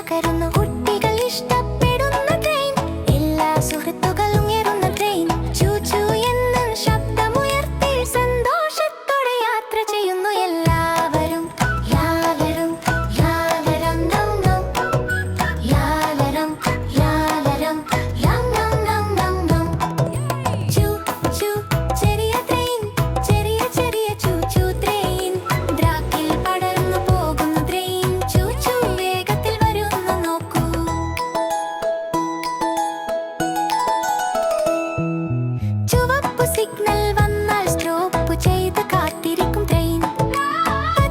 പകരുന്നു കുട്ടികൾ ഇഷ്ടപ്പെടുന്ന ട്രെയിൻ എല്ലാ സുഹൃത്തുക്കളും ഏറുന്ന ട്രെയിൻ ചൂ ചൂ എന്ന ശബ്ദമുയർത്തി സന്തോഷത്തോടെ യാത്ര ചെയ്യുന്നു എല്ലാവരും യാലരം യാലരം നം നം യാലരം യാലരം യം നം നം നം നം ചൂ ചൂ ചെറിയ ട്രെയിൻ ചെറിയ ചെറിയ ചൂ ചൂ ട്രെയിൻ ട്രാക്കിൽ പടർന്നു പോകുന്ന ട്രെയിൻ ചൂ ചൂ വേഗത്തിൽ വരുന്നു നോക്കൂ ചുവപ്പ് സിഗ്നൽ വന്നാൽ സ്റ്റോപ്പ് ചെയ്ത് കാത്തിരിക്കും ട്രെയിൻ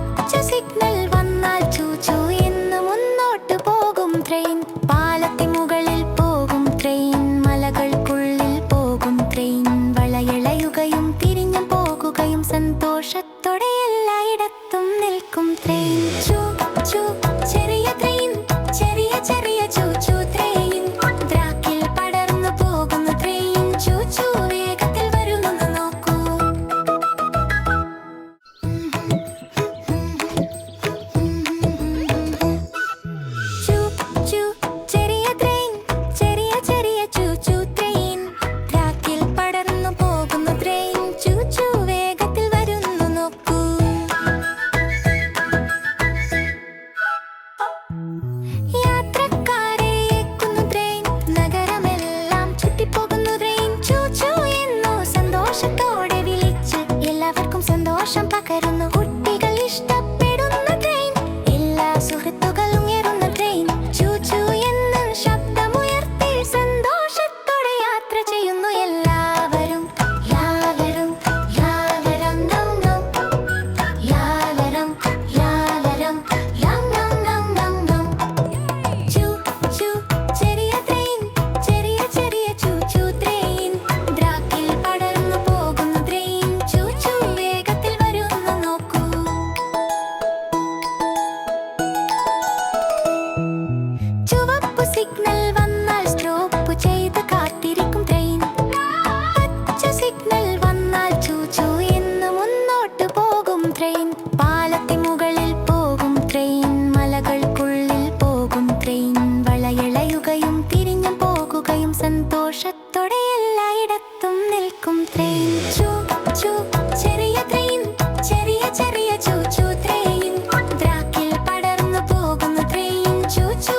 പച്ച സിഗ്നൽ വന്നാൽ ചൂ ചൂ എന്ന് മുന്നോട്ട് പോകും ട്രെയിൻ പാലത്തിന് മുകളിൽ പോകും ട്രെയിൻ മലകൾക്കുള്ളിൽ പോകും ട്രെയിൻ വളയിളയുകയും തിരിഞ്ഞും പോകുകയും സന്തോഷത്തോടെ എല്ലായിടത്തും നിൽക്കും ട്രെയിൻ ചൂ ചൂ ചെറിയ ട്രെയിൻ ചെറിയ ചെറിയ ചൂ ചൂ ട്രെയിൻ ട്രാക്കിൽ പടർന്നു പോകുന്ന ട്രെയിൻ ചൂ ചൂ വേഗത്തിൽ വരുമെന്ന് നോക്കൂ ചൂ ചൂ ചെറിയ ട്രെയിൻ ചെറിയ ചെറിയ ചൂ ചൂ ട്രെയിൻ ട്രാക്കിൽ പടർന്നു പോകുന്ന ട്രെയിൻ ചൂ ചൂ വേഗത്തിൽ വരുന്നു നോക്കൂ യാത്രക്കാരെ ഏക്കുന്നു ട്രെയിൻ നഗരമെല്ലാം ചുറ്റിപ്പോകുന്നു ട്രെയിൻ ചൂ ചൂ എന്നു സന്തോഷത്തോടെ വിളിച്ച് എല്ലാവർക്കും സന്തോഷം പകരുന്നു കുട്ടികൾ ഇഷ്ടപ്പെടുന്ന ട്രെയിൻ എല്ലാ സുഹൃത്തുക്കളും ഏറുന്ന ട്രെയിൻ ചൂ ചൂ എന്ന ശബ്ദമുയർത്തി സന്തോഷത്തോടെ യാത്ര ചെയ്യുന്നു എല്ലാവരും യാലരം യാലരം നം നം യാലരം യാലരം യം നം നം നം നം ചൂ ചൂ ചെറിയ ട്രെയിൻ ചെറിയ ചെറിയ ചൂ ചൂ ട്രെയിൻ ട്രാക്കിൽ പടർന്നു പോകുന്ന ട്രെയിൻ ചൂ ചൂ വേഗത്തിൽ വരുന്നു നോക്കൂ ചുവപ്പ് സിഗ്നൽ വന്നാൽ സ്റ്റോപ്പ് ചെയ്ത് കാത്തിരിക്കും ട്രെയിൻ പച്ച സിഗ്നൽ വന്നാൽ ചൂ ചൂ എന്ന് മുന്നോട്ട് പോകും ട്രെയിൻ പാലത്തിന് മുകളിൽ പോകും ട്രെയിൻ മലകൾക്കുള്ളിൽ പോകും ട്രെയിൻ വളയിളയുകയും തിരിഞ്ഞും പോകുകയും സന്തോഷത്തോടെ എല്ലായിടത്തും നിൽക്കും ട്രെയിൻ ചൂ ചൂ ചെറിയ ട്രെയിൻ ചെറിയ ചെറിയ ചൂ ചൂ ട്രെയിൻ ട്രാക്കിൽ പടർന്നു പോകുന്ന ട്രെയിൻ ചൂ ചൂ